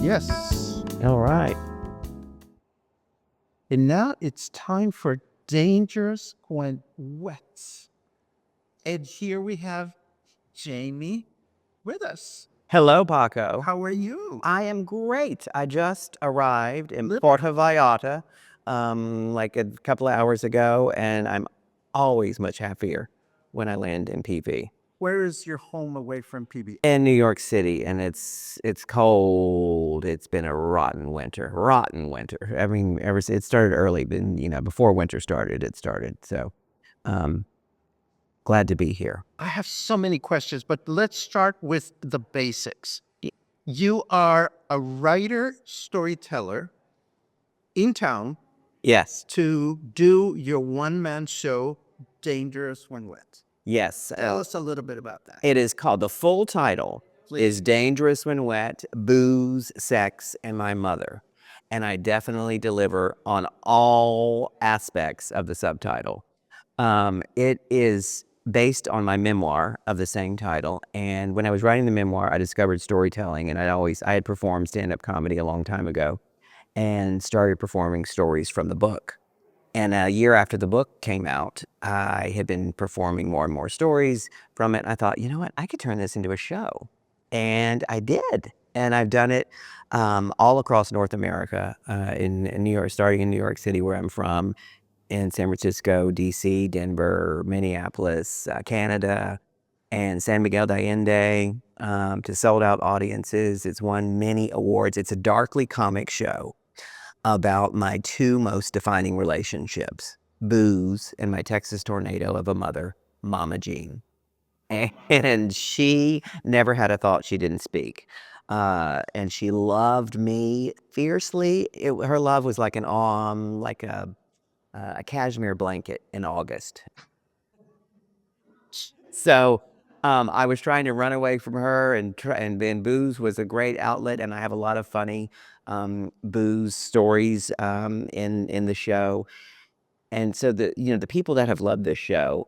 Yes. All right. And now it's time for Dangerous When Wet. And here we have Jamie with us. Hello, Paco. How are you? I am great. I just arrived in Puerto Vallarta like a couple of hours ago, and I'm always much happier when I land in PV. Where is your home away from PB? In New York City, and it's cold. It's been a rotten winter. Rotten winter. I mean, it started early, but before winter started, it started. So, glad to be here. I have so many questions, but let's start with the basics. You are a writer, storyteller in town Yes. to do your one-man show, Dangerous When Wet. Yes. Tell us a little bit about that. It is called, the full title is Dangerous When Wet, Booze, Sex, and My Mother. And I definitely deliver on all aspects of the subtitle. It is based on my memoir of the same title. And when I was writing the memoir, I discovered storytelling, and I had performed stand-up comedy a long time ago and started performing stories from the book. And a year after the book came out, I had been performing more and more stories from it. I thought, you know what, I could turn this into a show. And I did. And I've done it all across North America, in New York, starting in New York City, where I'm from, in San Francisco, DC, Denver, Minneapolis, Canada, and San Miguel de Allende, to sold out audiences. It's won many awards. It's a darkly comic show about my two most defining relationships, booze and my Texas tornado of a mother, Mama Jean. And she never had a thought she didn't speak. And she loved me fiercely. Her love was like like a cashmere blanket in August. So I was trying to run away from her, and then booze was a great outlet, and I have a lot of funny booze stories in the show. And so the people that have loved this show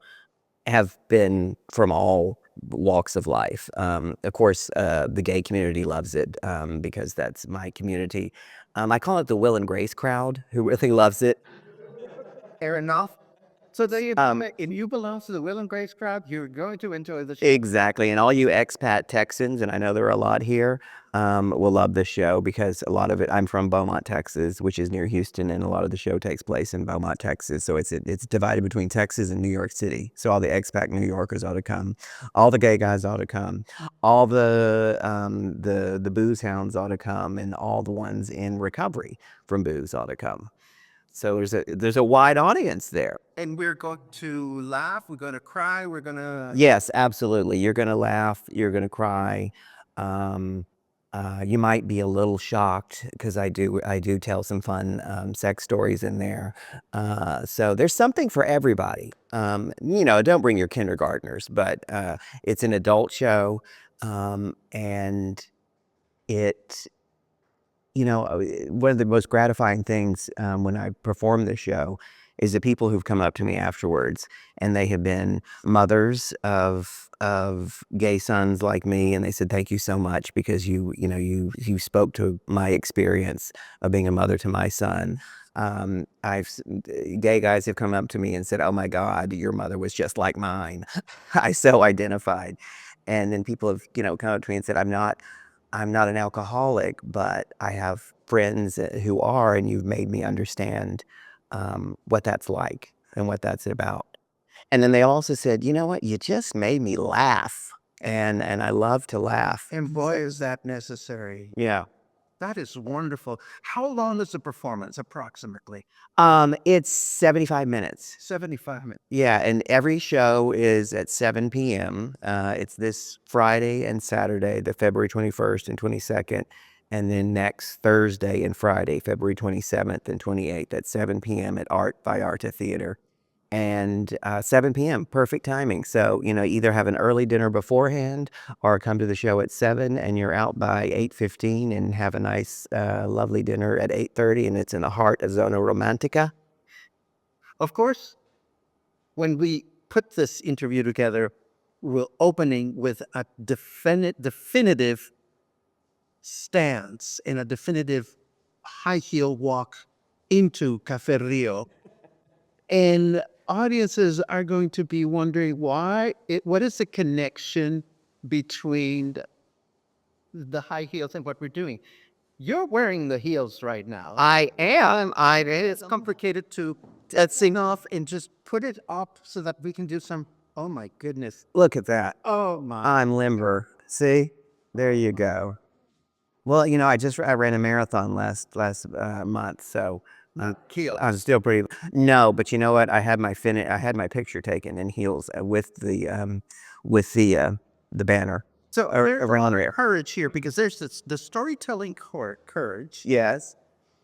have been from all walks of life. Of course, the gay community loves it because that's my community. I call it the Will and Grace crowd, who really loves it. Fair enough. So if you belong to the Will and Grace crowd, you're going to enjoy the show. Exactly. And all you expat Texans, and I know there are a lot here, will love this show because a lot of it, I'm from Beaumont, Texas, which is near Houston, and a lot of the show takes place in Beaumont, Texas. So it's divided between Texas and New York City. So all the expat New Yorkers ought to come. All the gay guys ought to come. All the booze hounds ought to come, and all the ones in recovery from booze ought to come. So there's a wide audience there. And we're going to laugh, we're going to cry, we're going to... Yes, absolutely. You're going to laugh, you're going to cry. You might be a little shocked because I do tell some fun sex stories in there. So there's something for everybody. Don't bring your kindergartners, but it's an adult show, and it one of the most gratifying things when I perform the show is the people who've come up to me afterwards, and they have been mothers of gay sons like me, and they said, thank you so much because you spoke to my experience of being a mother to my son. Gay guys have come up to me and said, oh my God, your mother was just like mine. I so identified. And then people have come up to me and said, I'm not an alcoholic, but I have friends who are, and you've made me understand what that's like and what that's about. And then they also said, you know what, you just made me laugh. And I love to laugh. And boy, is that necessary. Yeah. That is wonderful. How long is the performance, approximately? It's 75 minutes. 75 minutes. Yeah, and every show is at 7 p.m. It's this Friday and Saturday, the February 21st and 22nd, and then next Thursday and Friday, February 27th and 28th at 7 p.m. at Art Vallarta Theater. And 7 p.m., perfect timing. So, either have an early dinner beforehand or come to the show at 7 and you're out by 8:15 and have a nice, lovely dinner at 8:30, and it's in the heart of Zona Romantica. Of course, when we put this interview together, we're opening with a definitive stance and a definitive high heel walk into Cafe Rio. And audiences are going to be wondering what is the connection between the high heels and what we're doing? You're wearing the heels right now. I am. It's complicated to sing off and just put it up so that we can do some. Oh my goodness. Look at that. Oh my. I'm limber. See? There you go. Well, I ran a marathon last month, so Heels. I'm still pretty. No, but you know what? I had my picture taken in heels with the banner. So there's around there. courage here because there's the storytelling courage. Yes.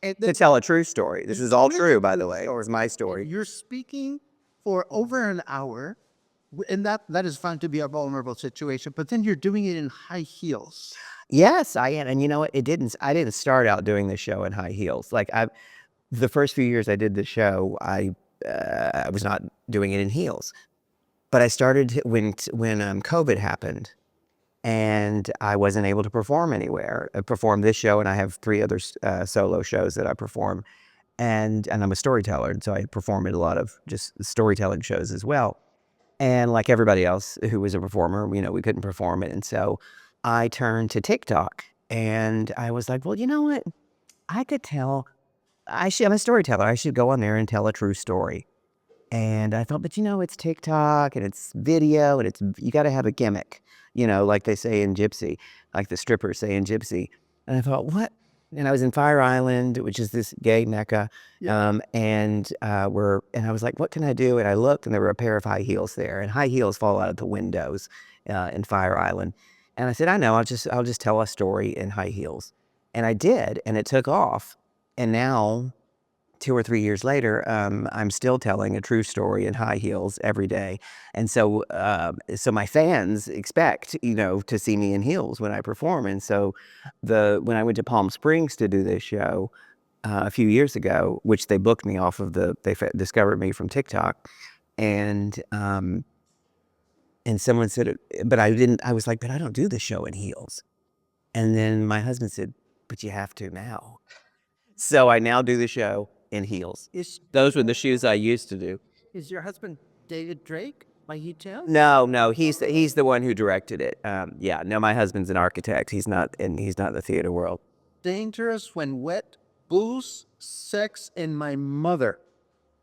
And To tell a true story. This is all true, by the way. It was my story. You're speaking for over an hour, and that is found to be a vulnerable situation. But then you're doing it in high heels. Yes, I am. And you know what? I didn't start out doing the show in high heels. The first few years I did the show, I was not doing it in heels. But I started when COVID happened, and I wasn't able to perform anywhere. I performed this show, and I have 3 other solo shows that I perform, and I'm a storyteller, and so I perform at a lot of just storytelling shows as well. And like everybody else who was a performer, we couldn't perform it, and so I turned to TikTok, and I was like, well, you know what? I could tell. I'm a storyteller. I should go on there and tell a true story. And I thought, but it's TikTok and it's video and you got to have a gimmick, like they say in Gypsy, like the strippers say in Gypsy. And I thought, what? And I was in Fire Island, which is this gay mecca. And I was like, what can I do? And I looked, and there were a pair of high heels there, and high heels fall out of the windows in Fire Island. And I said, I know, I'll just tell a story in high heels. And I did, and it took off. And now, 2 or 3 years later, I'm still telling a true story in high heels every day. And so my fans expect, to see me in heels when I perform. And so when I went to Palm Springs to do this show a few years ago, which they booked me off of they discovered me from TikTok. And someone said, but I didn't, I was like, but I don't do the show in heels. And then my husband said, but you have to now. So I now do the show in heels. Those were the shoes I used to do. Is your husband David Drake by any chance? No, he's the one who directed it. No, my husband's an architect. He's not in the theater world. Dangerous When Wet, Booze, Sex, and My Mother,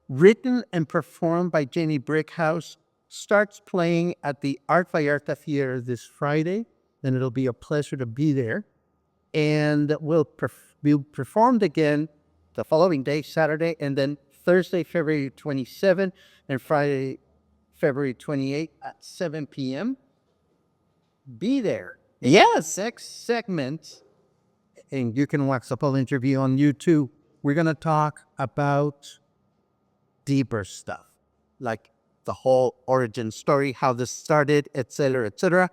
written and performed by Jamie Brickhouse, starts playing at the Art Vallarta Theater this Friday, and it'll be a pleasure to be there. And we'll be performed again the following day, Saturday, and then Thursday, February 27th, and Friday, February 28th at 7 p.m. Be there. Yes. Next segment, and you can watch the whole interview on YouTube. We're going to talk about deeper stuff, like the whole origin story, how this started, etc., etc.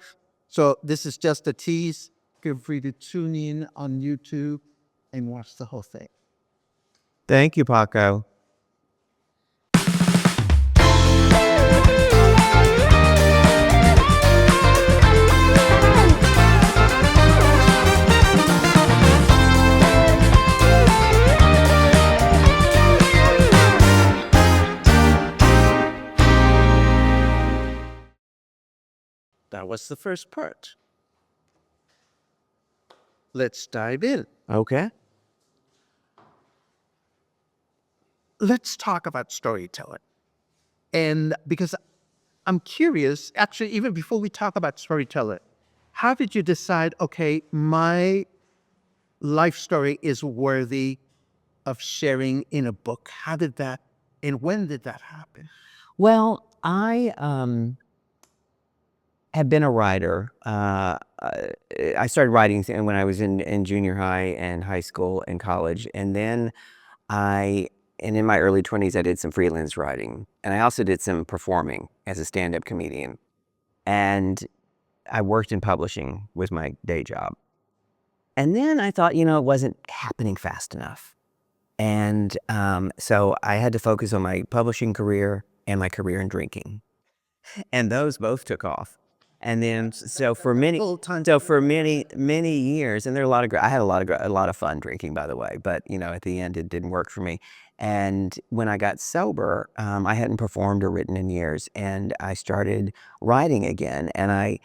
So this is just a tease. Feel free to tune in on YouTube and watch the whole thing. Thank you, Paco. That was the first part. Let's dive in. Okay. Let's talk about storytelling. And because I'm curious, actually, even before we talk about storytelling, how did you decide, okay, my life story is worthy of sharing in a book? How did that, and when did that happen? Well, I have been a writer. I started writing when I was in junior high and high school and college. And then in my early 20s, I did some freelance writing. And I also did some performing as a stand-up comedian. And I worked in publishing with my day job. And then I thought, it wasn't happening fast enough. And so I had to focus on my publishing career and my career in drinking. And those both took off. And then so for many years, and there are a lot of I had a lot of fun drinking, by the way, but at the end it didn't work for me. And when I got sober, I hadn't performed or written in years, and I started writing again. And I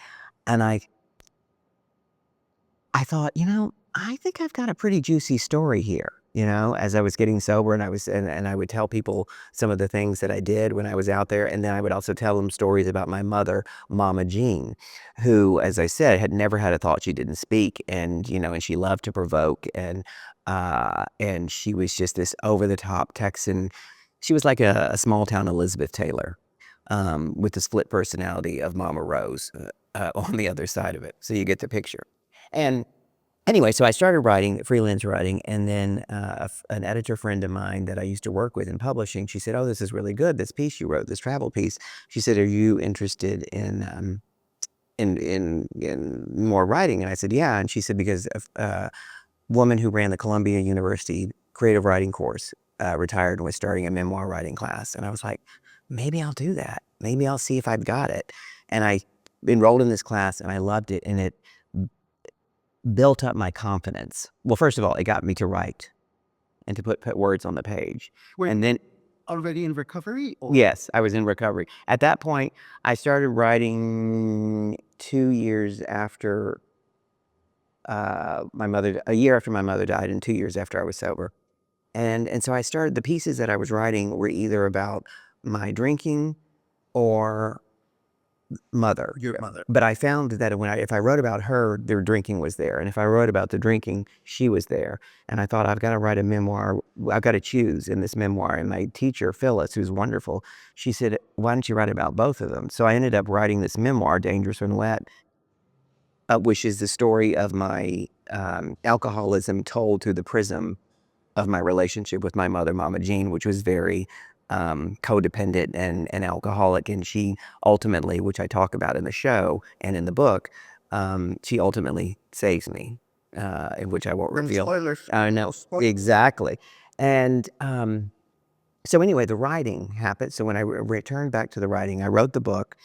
thought, I think I've got a pretty juicy story here. As I was getting sober, and I would tell people some of the things that I did when I was out there, and then I would also tell them stories about my mother, Mama Jean, who, as I said, had never had a thought she didn't speak, and she loved to provoke, and she was just this over the top Texan. She was like a small town Elizabeth Taylor, with the split personality of Mama Rose on the other side of it. So you get the picture. And anyway, so I started writing, freelance writing, and then an editor friend of mine that I used to work with in publishing, she said, "Oh, this is really good, this piece you wrote, this travel piece." She said, "Are you interested in more writing?" And I said, "Yeah." And she said, "Because a woman who ran the Columbia University creative writing course retired and was starting a memoir writing class." And I was like, maybe I'll do that. Maybe I'll see if I've got it. And I enrolled in this class, and I loved it, and it built up my confidence. Well, first of all, it got me to write and to put words on the page. Were And then, already in recovery? Or? yes, I was in recovery. At that point, I started writing 2 years after a year after my mother died, and 2 years after I was sober. And so I started, the pieces that I was writing were either about my drinking or mother. Your mother. But I found that if I wrote about her, their drinking was there. And if I wrote about the drinking, she was there. And I thought, I've got to write a memoir. I've got to choose in this memoir. And my teacher, Phyllis, who's wonderful, she said, "Why don't you write about both of them?" So I ended up writing this memoir, Dangerous When Wet, which is the story of my alcoholism told through the prism of my relationship with my mother, Mama Jean, which was very codependent and alcoholic. And she ultimately, which I talk about in the show and in the book, she ultimately saves me, in which I won't reveal. Spoilers. No, exactly. And so anyway, the writing happened. So when I returned back to the writing, I wrote the book,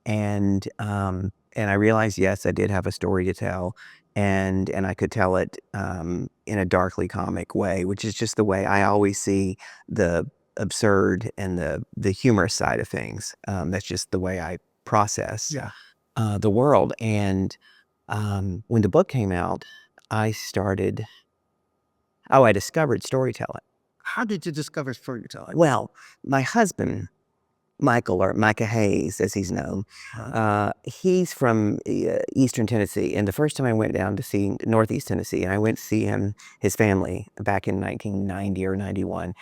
and I realized, yes, I did have a story to tell, and I could tell it in a darkly comic way, which is just the way I always see the absurd and the humorous side of things. That's just the way I process Yeah. the world. And when the book came out, I started. Oh, I discovered storytelling. How did you discover storytelling? Well, my husband, Michael, or Micah Hayes, as he's known, he's from Eastern Tennessee. And the first time I went down to see Northeast Tennessee, and I went to see his family back in 1990 or 91.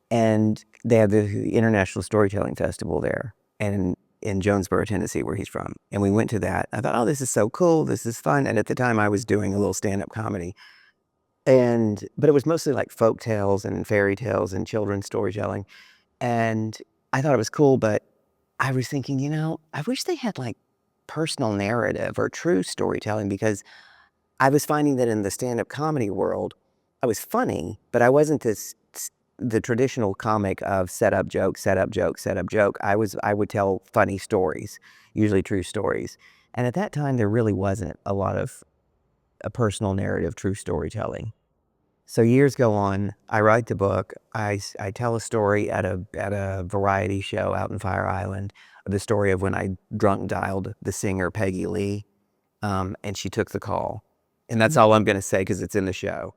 And they have the International Storytelling Festival there, and in Jonesboro, Tennessee, where he's from. And we went to that. I thought, oh, this is so cool. This is fun. And at the time, I was doing a little stand-up comedy. But it was mostly like folk tales and fairy tales and children's storytelling. And I thought it was cool, but I was thinking, I wish they had like personal narrative or true storytelling, because I was finding that in the stand-up comedy world, I was funny, but I wasn't the traditional comic of set up joke, set up joke, set up joke. I would tell funny stories, usually true stories. And at that time, there really wasn't a lot of a personal narrative, true storytelling. So years go on. I write the book. I tell a story at a variety show out in Fire Island. The story of when I drunk dialed the singer Peggy Lee, and she took the call. And that's all I'm going to say, because it's in the show.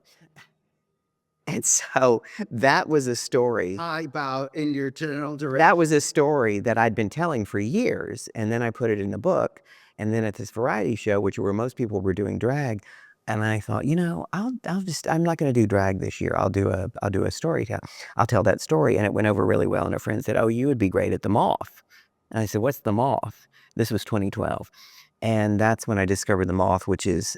And so that was a story. I bow in your general direction. That was a story that I'd been telling for years, and then I put it in a book. And then at this variety show, which where most people were doing drag, and I thought, I'm not going to do drag this year. I'll do a story. I'll tell that story. And it went over really well. And a friend said, "Oh, you would be great at the Moth." And I said, "What's the Moth?" This was 2012. And that's when I discovered the Moth, which is,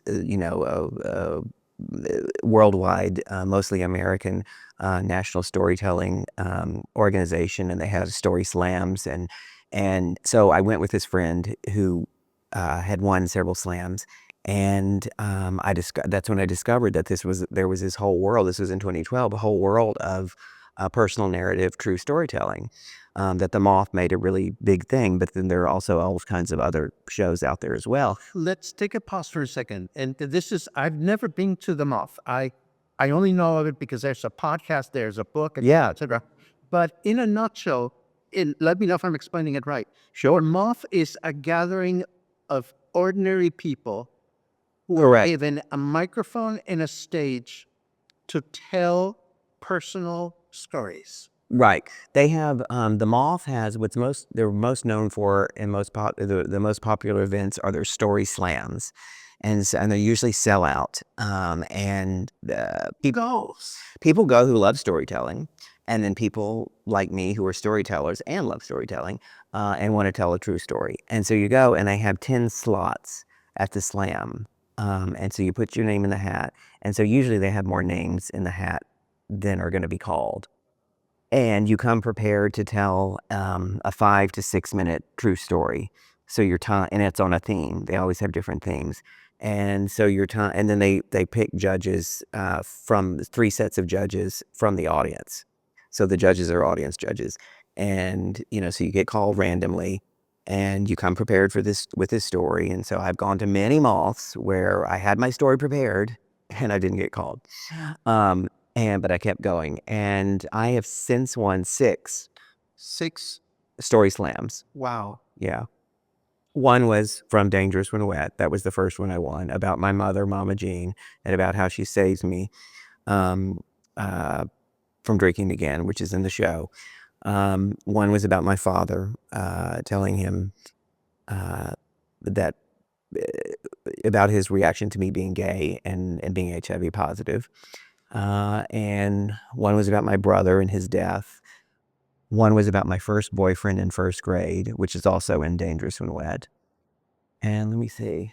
worldwide, mostly American, national storytelling organization. And they had story slams. And so I went with this friend who had won several slams. And that's when I discovered that there was this whole world. This was in 2012, a whole world of personal narrative, true storytelling. that the Moth made a really big thing, but then there are also all kinds of other shows out there as well. Let's take a pause for a second. And this is, I've never been to the Moth. I only know of it because there's a podcast, there's a book, Yeah. etc. But in a nutshell, let me know if I'm explaining it right. Sure. Moth is a gathering of ordinary people who are Correct. given a microphone and a stage to tell personal stories. Right. They have the Moth has what's most they're most known for and the most popular events are their story slams. And they usually sell out. And Goes. people go who love storytelling, and then people like me who are storytellers and love storytelling, and want to tell a true story. And so you go, and they have 10 slots at the slam. And so you put your name in the hat. And so usually they have more names in the hat than are going to be called. And you come prepared to tell a 5 to 6 minute true story. So your time, and it's on a theme. They always have different themes. And so your time, and then they pick judges from 3 sets of judges from the audience. So the judges are audience judges. And, so you get called randomly and you come prepared for this with this story. And so I've gone to many Moths where I had my story prepared and I didn't get called. But I kept going, and I have since won 6 6. story slams. Wow. Yeah. One was from Dangerous When Wet. That was the first one I won, about my mother, Mama Jean, and about how she saves me um, from drinking again, which is in the show. One was about my father, telling him that about his reaction to me being gay and being HIV positive. And one was about my brother and his death. One was about my first boyfriend in first grade, which is also in Dangerous When Wet. And let me see,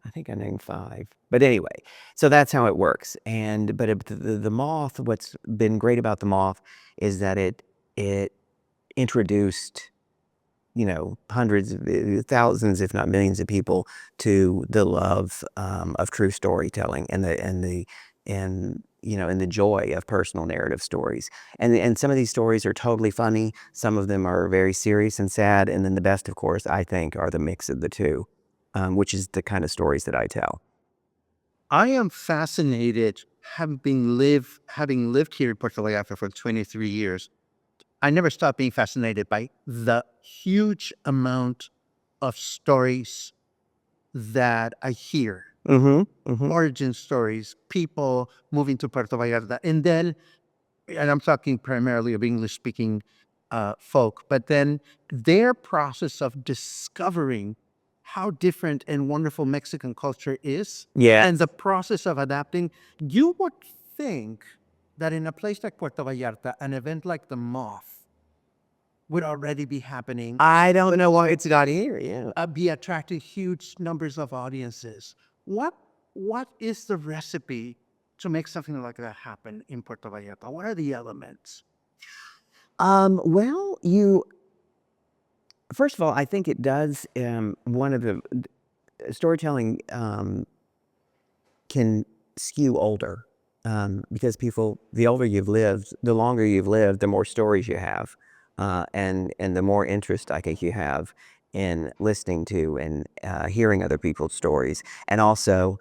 I think I named 5. But anyway, so that's how it works. But the Moth, what's been great about the Moth is that it introduced hundreds, thousands, if not millions of people to the love of true storytelling and the joy of personal narrative stories. And some of these stories are totally funny. Some of them are very serious and sad. And then the best, of course, I think, are the mix of the two, which is the kind of stories that I tell. I am fascinated, having lived here in Puerto Vallarta for 23 years. I never stopped being fascinated by the huge amount of stories that I hear. Origin stories, people moving to Puerto Vallarta. And I'm talking primarily of English speaking folk, but then their process of discovering how different and wonderful Mexican culture is, Yeah. and the process of adapting. You would think that in a place like Puerto Vallarta, an event like the Moth would already be happening, I don't know why it's not here. Yeah. be attracting huge numbers of audiences. What is the recipe to make something like that happen in Puerto Vallarta? What are the elements? Well, first of all, I think it does, one of the storytelling can skew older, because the older you've lived, the longer you've lived, the more stories you have, and the more interest I think you have in listening to and hearing other people's stories. And also,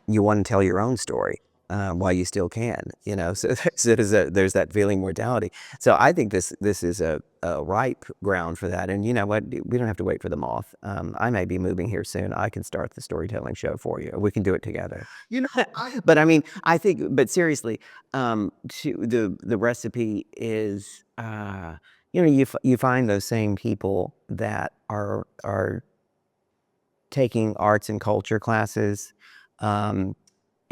you want to tell your own story while you still can, so there's that feeling mortality. So I think this is a ripe ground for that. And you know what? We don't have to wait for the Moth. I may be moving here soon. I can start the storytelling show for you. We can do it together. But I mean, I think, but seriously, the recipe is, you find those same people that are taking arts and culture classes,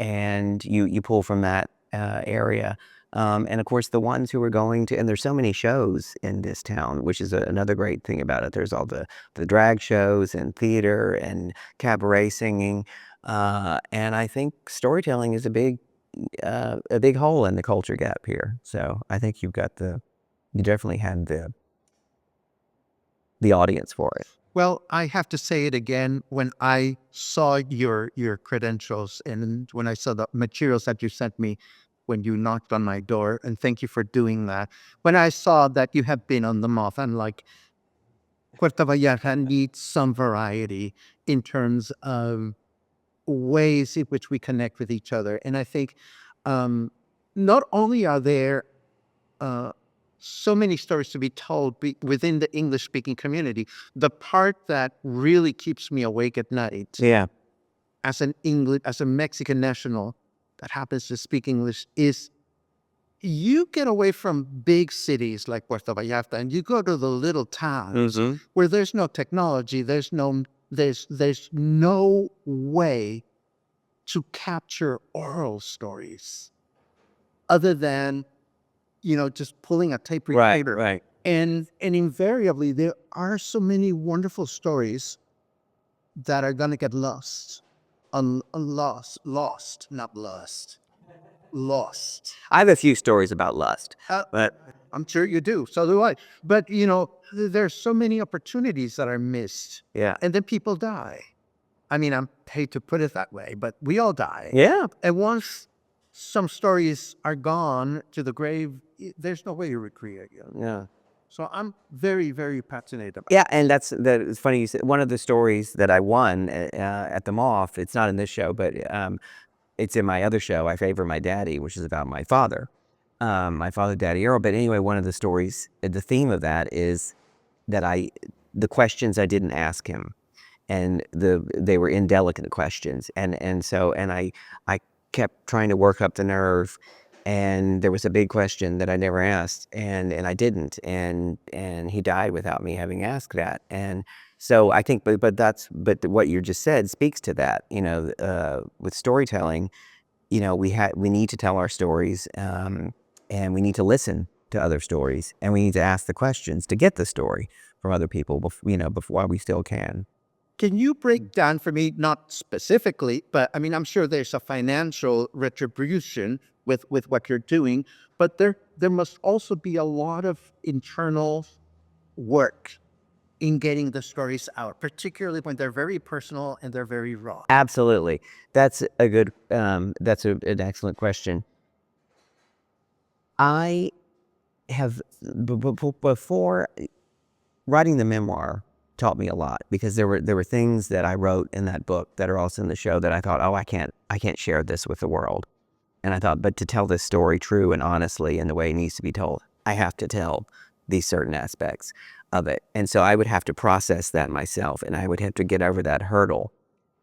and you pull from that area. And of course, the ones who are going to, and there's so many shows in this town, which is another great thing about it. There's all the drag shows and theater and cabaret singing. And I think storytelling is a big hole in the culture gap here. So I think you definitely had the audience for it. Well, I have to say it again. When I saw your credentials and when I saw the materials that you sent me, when you knocked on my door, and thank you for doing that. When I saw that you have been on the moth, I'm like, Puerto Vallarta needs some variety in terms of ways in which we connect with each other. And I think um, not only are there uh, so many stories to be told within the English speaking community, the part that really keeps me awake at night Yeah. as a Mexican national that happens to speak English is you get away from big cities like Puerto Vallarta and you go to the little towns where there's no technology, there's no way to capture oral stories other than just pulling a tape Right, recorder. right. And invariably there are so many wonderful stories that are gonna get lost. Lost, not lost. Lost. I have a few stories about lust, Uh, but I'm sure you do. So do I. But there's so many opportunities that are missed, yeah. and then people die. I mean, I'm hate to put it that way, but we all die. Yeah. And once some stories are gone to the grave, there's no way to recreate it. Yeah. So I'm very, very passionate about. Yeah, and it's funny you said one of the stories that I won at the Moth. It's not in this show, but it's in my other show. I Favor My Daddy, which is about my father, Daddy Earl. But anyway, one of the stories, the theme of that is that the questions I didn't ask him, and they were indelicate questions, and I kept trying to work up the nerve, and there was a big question that I never asked, and I didn't, and he died without me having asked that. And so I think, but what you just said speaks to that, with storytelling. We need to tell our stories, and we need to listen to other stories, and we need to ask the questions to get the story from other people, before while we still can. Can you break down for me, not specifically, but I mean, I'm sure there's a financial retribution with what you're doing, but there must also be a lot of internal work in getting the stories out, particularly when they're very personal and they're very raw. Absolutely. That's an excellent question. I have, before writing the memoir taught me a lot, because there were things that I wrote in that book that are also in the show that I thought, oh, I can't share this with the world. And I thought, but to tell this story true and honestly in the way it needs to be told, I have to tell these certain aspects of it. And so I would have to process that myself, and I would have to get over that hurdle,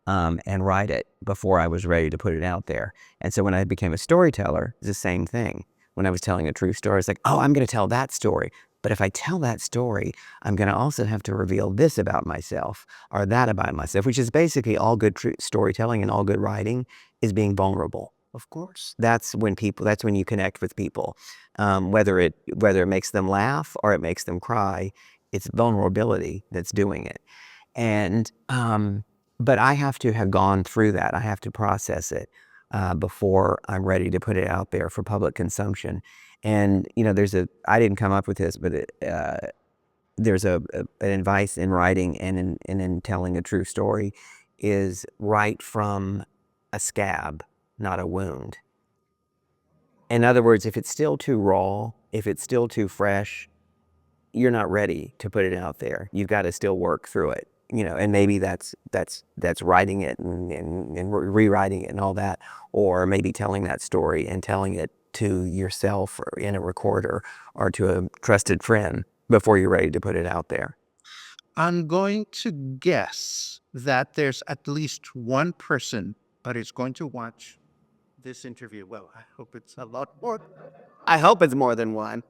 and write it before I was ready to put it out there. And so when I became a storyteller, it's the same thing. When I was telling a true story, it's like, oh, I'm going to tell that story. But if I tell that story, I'm going to also have to reveal this about myself or that about myself, which is basically all good storytelling and all good writing is being vulnerable. Of course. That's when you connect with people, whether it makes them laugh or it makes them cry. It's vulnerability that's doing it. And but I have to have gone through that. I have to process it before I'm ready to put it out there for public consumption. And I didn't come up with this, but there's an advice in writing and in telling a true story is write from a scab, not a wound. In other words, if it's still too raw, if it's still too fresh, you're not ready to put it out there. You've got to still work through it, and maybe that's writing it and rewriting it and all that, or maybe telling that story and telling it to yourself or in a recorder or to a trusted friend before you're ready to put it out there. I'm going to guess that there's at least one person that is going to watch this interview. Well, I hope it's a lot more. I hope it's more than one,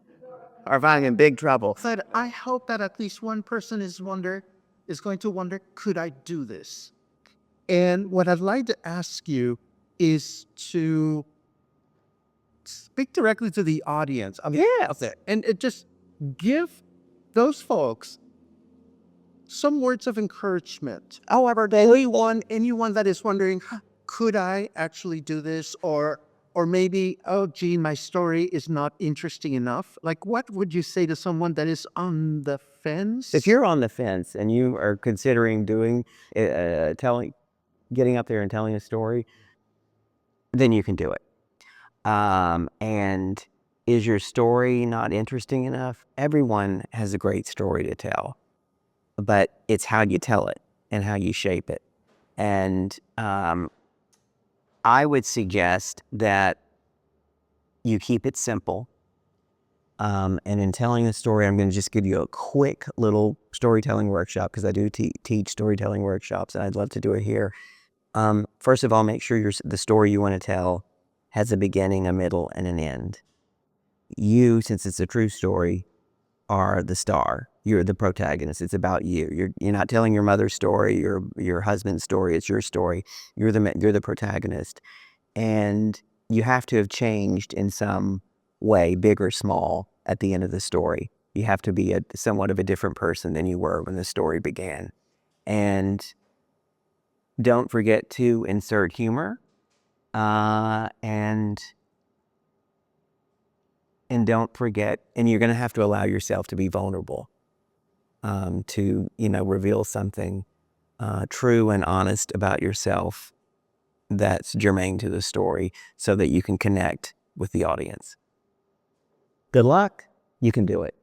or if I'm in big trouble. But I hope that at least one person is going to wonder, could I do this? And what I'd like to ask you is to speak directly to the audience. Out there, and just give those folks some words of encouragement. However, anyone that is wondering, "Huh, could I actually do this? Or maybe, oh, gee, my story is not interesting enough. Like, what would you say to someone that is on the fence? If you're on the fence and you are considering getting up there and telling a story, then you can do it. And is your story not interesting enough? Everyone has a great story to tell, but it's how you tell it and how you shape it. And I would suggest that you keep it simple. And in telling the story, I'm going to just give you a quick little storytelling workshop because I do teach storytelling workshops, and I'd love to do it here. First of all, make sure the story you want to tell has a beginning, a middle, and an end. You, since it's a true story, are the star. You're the protagonist. It's about you. You're not telling your mother's story, your husband's story. It's your story. You're the protagonist, and you have to have changed in some way, big or small, at the end of the story. You have to be somewhat of a different person than you were when the story began. And don't forget to insert humor, and don't forget, and you're going to have to allow yourself to be vulnerable, to reveal something true and honest about yourself that's germane to the story, so that you can connect with the audience. Good luck. You can do it.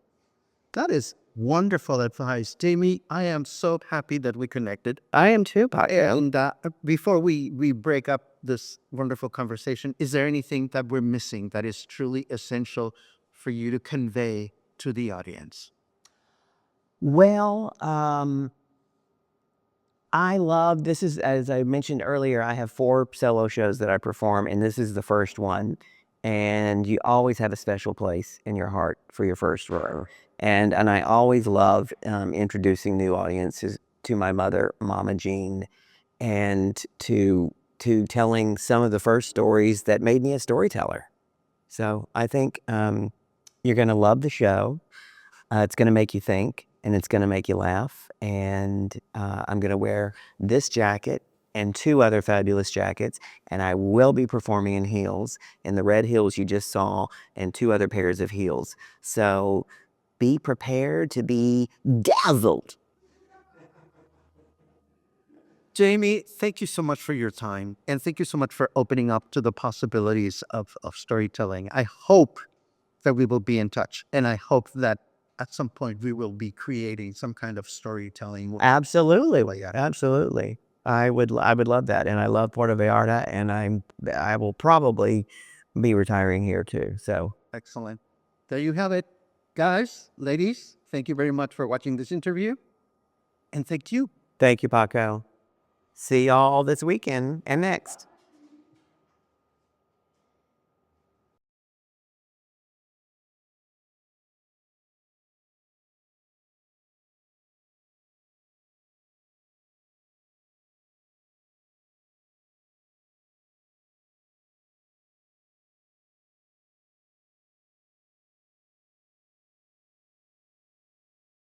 That is wonderful advice, Jamie. I am so happy that we connected. I am too, Paco. And before we break up this wonderful conversation, is there anything that we're missing that is truly essential for you to convey to the audience? Well, I love, this is, as I mentioned earlier, I have 4 solo shows that I perform, and this is the first one. And you always have a special place in your heart for your first row. And I always love introducing new audiences to my mother, Mama Jean, and to telling some of the first stories that made me a storyteller. So I think you're going to love the show. It's going to make you think, and it's going to make you laugh. And I'm going to wear this jacket and 2 other fabulous jackets, and I will be performing in heels, in the red heels you just saw, and 2 other pairs of heels. So be prepared to be dazzled. Jamie, thank you so much for your time. And thank you so much for opening up to the possibilities of storytelling. I hope that we will be in touch. And I hope that at some point we will be creating some kind of storytelling. Absolutely. Absolutely. I would love that. And I love Puerto Vallarta, and I will probably be retiring here too. So Excellent. There you have it. Guys, ladies, thank you very much for watching this interview. And thank you. thank you, Paco. See y'all this weekend and next.